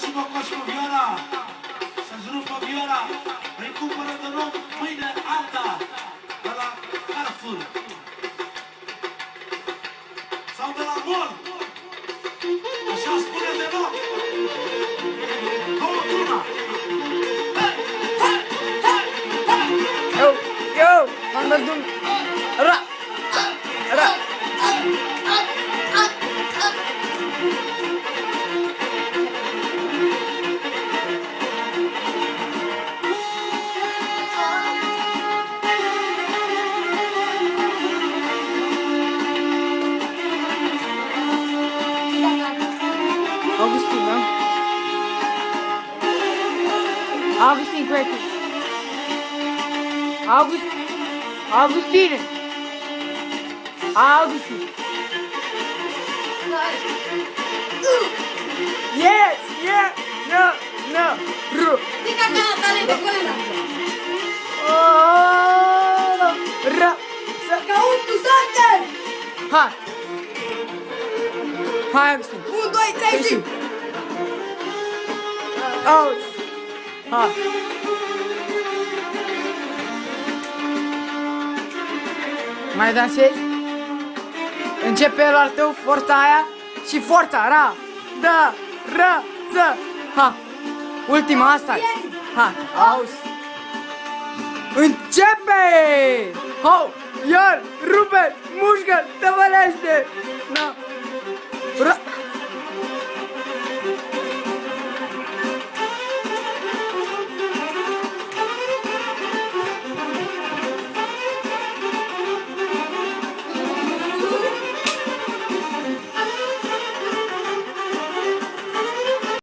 Dați-mă coș cu vioara, să-ți rupă vioara, îi cumpără de nou mâine alta, de la Carrefour sau de la Mall, așa spune de loc. Două tuna. Eu, am văzut ra. Augustin, da? Augustin, cred. Augustin. Yes, yeah, no, ru. Dica cada talento con ella. Oh, ra. Caut tu sante! Hai. Hai, Augustin. 1, 2, 3 și... Oh. Hai. Mai dansezi? Începe el al tău, forța aia și forța, ra, da, ra, ză, ha. Ultima asta. Ha, auzi. Începe! Ho, iar, rupe, mușcă, tăvălește. Na. Ra.